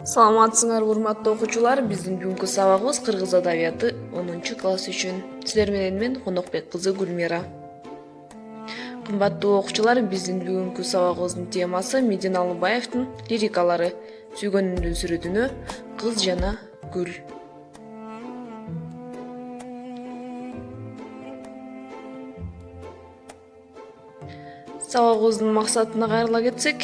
Саламатсыңар урматтуу окуучулар, биздин бүгүнкү сабагыбыз кыргыз адабияты 10-класс үчүн. Силер менен мен Конокбек кызы Гүлмира. Кымбаттуу окуучулар, биздин бүгүнкү сабагыбыздын темасы Медин Алыбаевдин лирикалары. Сүйгөнүмдүн сүрөтүнө кыз жана гүл. Сабагыбыздын максатына кайрыла кетсек,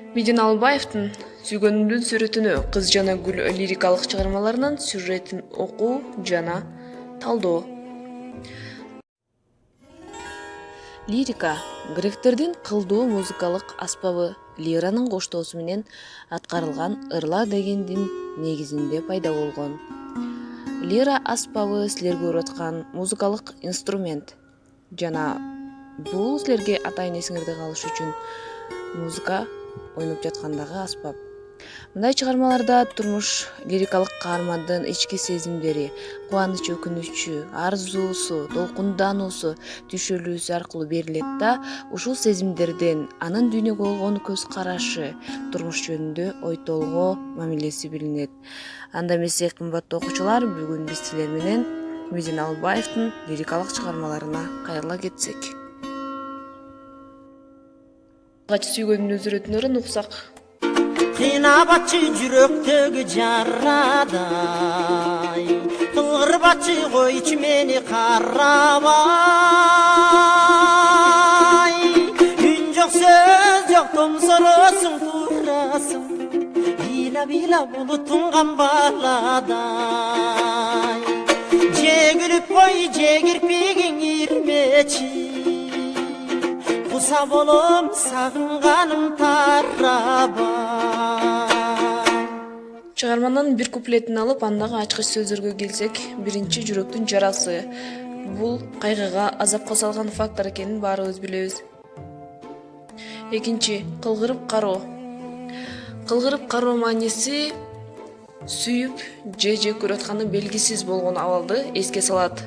Медин Алыбаевдин Сүйгөнүмдүн сүрөтүнө кыз жана гүл лирикалык чыгармаларынын сюжетин окуу жана талдоо. Лирика гректердин кылдуу музыкалык аспабы лиранын коштоосу менен аткарылган ырла дегендин негизинде пайда болгон. Лира аспабы силер көрүп аткан музыкалык инструмент жана бул силерге атайын эсиңерде калышы үчүн музыка ойноп жаткандагы аспап. Мындай чыгармаларда турмуш лирикалык каармандын ички сезимдери, кубанычы, өкүнүчү, арзуусу, толкундануусу, түшүнүүсү аркылуу берилет да, ушул сезимдерден анын дүйнөгө болгон көз карашы, турмуш жөнүндө ой толгоо, мамилеси билинет. Анда эмесе, кымбаттуу окуучулар, бүгүн биз силер менен Медин Алыбаевдин лирикалык чыгармаларына кайрыла кетсек. Сүйгөнүмдүн сүрөтүнөн уксак. Кыйнабачы жүрөктөгү жарадай, кылгырбачы койчу мени карабай. Үн жок, сөз жок, томсоросуң, турасың, била булутуң камбаладай. Же күлүп кой, же кирпигиң ирмечи, куса болом сагынганым тарабай. Чыгарманын бир куплетин алып, андагы ачкыч сөздөргө келсек, биринчи жүрөктүн жарасы. Бул кайгыга, азапка салган фактор экенин баарыбыз билебиз. Экинчи, кылгырып кароо. Кылгырып кароо мааниси сүйүп же көрүп атканы белгисиз болгон абалды эске салат.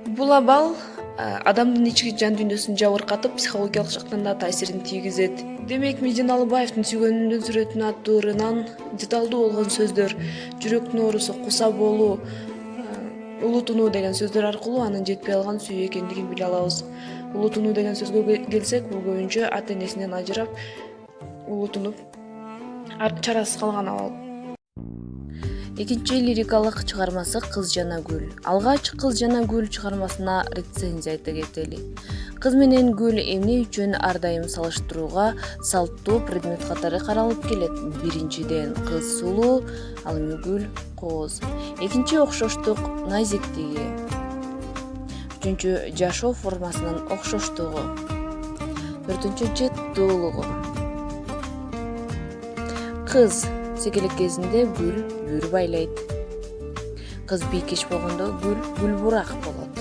Бул абал адамдын ички жан дүйнөсүн жабыркатып, психологиялык жактан да таасирин тийгизет. Демек, Медин Алыбаевдин Сүйгөнүмдүн сүрөтүнө аттуу ырынан деталдуу болгон сөздөр, жүрөктүн оорусу, куса болуу, улутунуу деген сөздөр аркылуу анын жетпей алган сүйүү экендигин биле алабыз. Улутунуу деген сөзгө келсек, бул көбүнчө ата энесинен ажырап, улутунуп, чарасыз калган абал. Экинчи лирикалык чыгармасы Кыз жана гүл. Алгач Кыз жана гүл чыгармасына рецензия айта кетели. Кыз менен гүл эмне үчүн ар дайым салыштырууга салттуу предмет катары каралып келет. Биринчиден, кыз сулуу, ал эми гүл кооз. Экинчи, окшоштук, назиктиги. Үчүнчү, жашоо формасынын окшоштугу. Төртүнчү, жыттуулугу. Кыз секелек кезинде гүл бүр байлайт. Кыз бийкеш болгондо гүл бурак болот.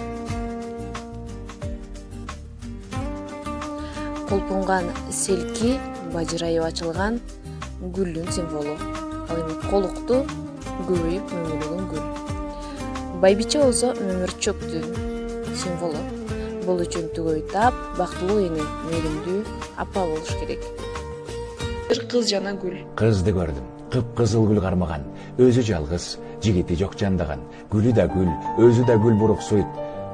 Колпунган селки бажырайып ачылган гүлдүн символу. Ал эми колукту көбөйүп мөмөлөгөн гүл. Байбиче болсо мөмөрчөктүн символу. Бул үчүн түгөй тап, бактылуу эне, мээримдүү апа болуш керек. Кыз жана гүл. Кызды көрдүм, кыпкызыл гүл кармаган, өзү жалгыз, жигити жок жандаган, гүлү да гүл, өзү да гүл буруксуйт.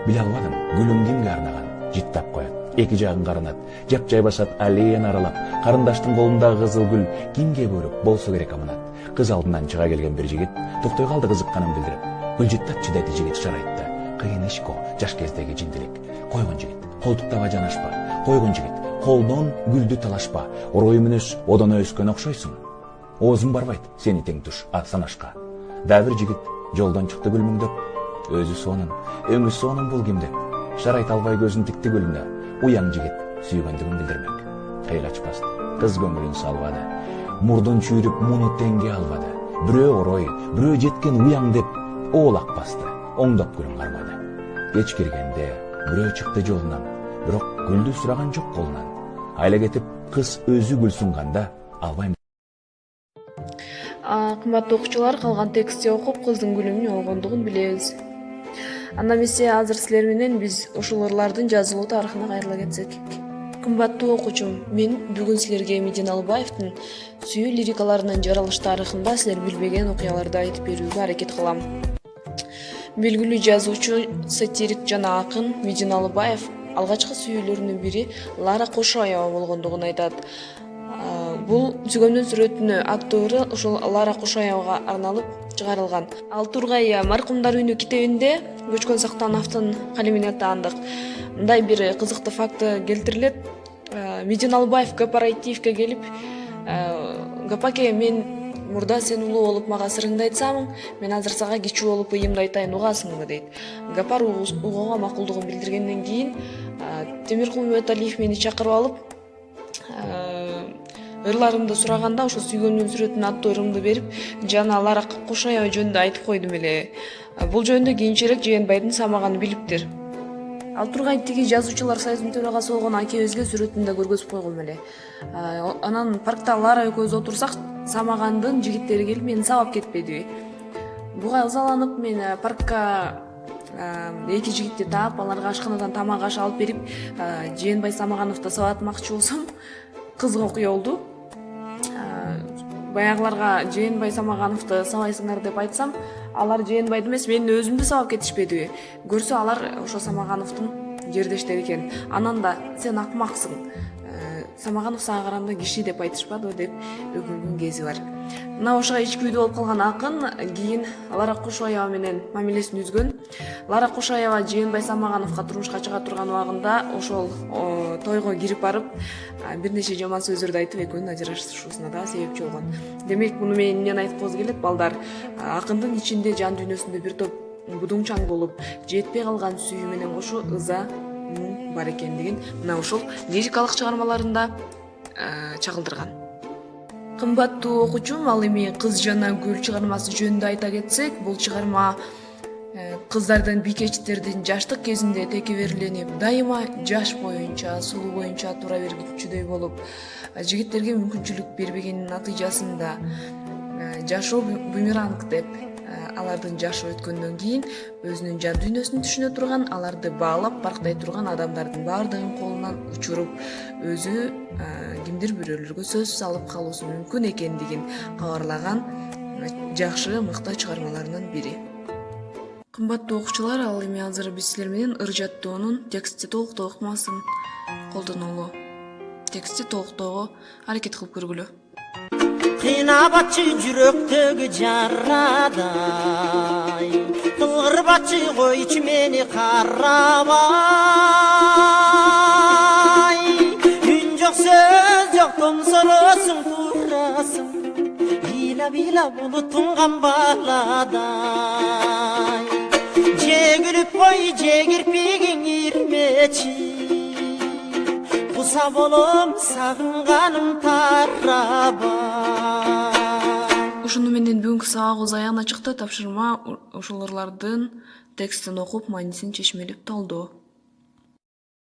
Биле албадым, гүлүм кимге арнаган, жыттап коет, эки жагын карынат, жапжай басат аллеяны аралап, карындаштын колундагы кызыл гүл кимге бөлүк болсо керек аманат. Кыз алдынан чыга келген бир жигит токтой калды кызыкканын билдирип. Гүл жыттатчы деди жигит шарайтта. Кыйын ишко, жаш кездеги жиндилик. Койгон жигит, колтуктаба жанашпа, койгон жигит, колдон гүлдү талашпа, орой мүнөз одоно өскөн окшойсуң. Оозуң барбайт сени тең туш санашка. Да бир жигит жолдон чыкты гүлмүңдөп, өзү сонун, өңү сонун бул ким деп. Шарайт албай көзүн тикти гүлүнө, уяң жигит сүйгөндүгүн билдирмек. Кыйыл ачпаст, кыз көңүлүн салбады, мурдун чүйрүп муну теңге албады. Бирөө орой, бирөө жеткен уяң деп оолак басты, оңдоп гүлүн кармады. Кеч киргенде бирөө чыкты жолунан, бирок гүлдү сураган жок колунан. Айла кетип кыз өзү гүл сунганда албайм. Кымбаттуу окуучулар, калган текстти окуп кыздын гүлү эмне болгондугун билебиз. Анда эмесе азыр силер менен биз ушул ырлардын жазылуу тарыхына кайрыла кетсек. Кымбаттуу окуучум, мен бүгүн силерге Медин Алыбаевдин сүйүү лирикаларынын жаралыш тарыхында силер билбеген окуяларды айтып берүүгө аракет кылам. Белгилүү жазуучу, сатирик жана акын Медин Алыбаев алгачкы сүйүүлөрүнүн бири Лара Кошоева болгондугун айтат. Бул сүйгөндүн сүрөтүнө аттуу ушул Лара Кошоевага арналып чыгарылган. Ал Тургай маркумдар үйүнө китебинде Көчкөн Сактановдун калемине таандык мындай бир кызыктуу факты келтирилет. Медин Алыбаев кооперативге келип, Гапаке, мен мурда сен улуу болуп мага сырыңды айтсамың, мен азыр сага кичүү болуп ыйымды айтайын, угасыңбы дейт. Гапар угууга макулдугун билдиргенден кийин Темиркул Мөталиев мени чакырып алып, ырларымды сураганда ошо сүйгөндүн сүрөтүнө аттуу ырымды берип, жана Лара Кошоева жөнүндө айтып койдум эле. Бул жөнүндө кийинчерээк Жээнбайдын самаганы билиптир. Ал Тургай тиги жазуучулар союзунун төрагасы болгон акебизге сүрөтүндө көргөзүп койгом эле. Анан паркта Лара экөөбүз отурсак, самагандын жигиттери келип мени сабап кетпедиби. Буга ызаланып мен паркка эки жигитти таап, аларга ашканадан тамак аш алып берип, Жээнбай Самагановду сабатмакчы болсом, кызык окуя болду. Баягыларга Жээнбай Самагановду сабайсыңар деп айтсам, алар Жээнбайды эмес, менин өзүмдү сабап кетишпедиби. Көрсө алар ошо Самагановдун жердештери экен. Анан да сен акмаксың, Самаганов сага караганда киши деп айтышпадыбы деп өкүнгөн кези бар. Мына ошого ич күйдүү болуп калган акын кийин Лара Кошоева менен мамилесин үзгөн. Лара Кошоева Жээнбай Самагановго турмушка чыга турган убагында ошол тойго кирип барып, бир нече жаман сөздөрдү айтып, экөөнүн ажырашышуусуна да себепчи болгон. Демек, муну мен эмнени айткыбыз келет, балдар? Акындын ичинде, жан дүйнөсүндө бир топ будуңчаң болуп, жетпей калган сүйүү менен кошо ыза бар экендигин мына ушул лирикалык чыгармаларында чагылдырган. Кымбаттуу окуучум, ал эми Кыз жана гүл чыгармасы жөнүндө айта кетсек, бул чыгарма кыздардын, бийкечтердин жаштык кезинде текеберленип, дайыма жаш боюнча, сулуу боюнча тура бергүчүдөй болуп, жигиттерге мүмкүнчүлүк бербегенин натыйжасында жашоо бумеранг деп алардын жашы өткөндөн кийин өзүнүн жан дүйнөсүн түшүнө турган, аларды баалап барктай турган адамдардын баардыгын колунан учуруп, өзү кимдир бирөөлөргө сөз салып калуусу мүмкүн экендигин кабарлаган жакшы, мыкты чыгармаларынын бири. Кымбаттуу окуучулар, ал эми азыр биз силер менен ыр жаттоонун текстти толуктоо ыкмасын колдонолу. Текстти толуктоого аракет кылып көргүлө. Кыйнабатчы жүрөктөгү жарадай, кылгырбатчы койчу мени карабай. Үн жок, сөз жок, томсоросуң, турасың, била булут тунган баладай. Же күлүп кой, же кирпигиң ирмечи, буса болом сагынганым тарабай. Ушуну менен бүгүнкү сабагыбыз аягына чыкты. Тапшырма ушул ырлардын текстин окуп, маанисин чечмелеп талдоо.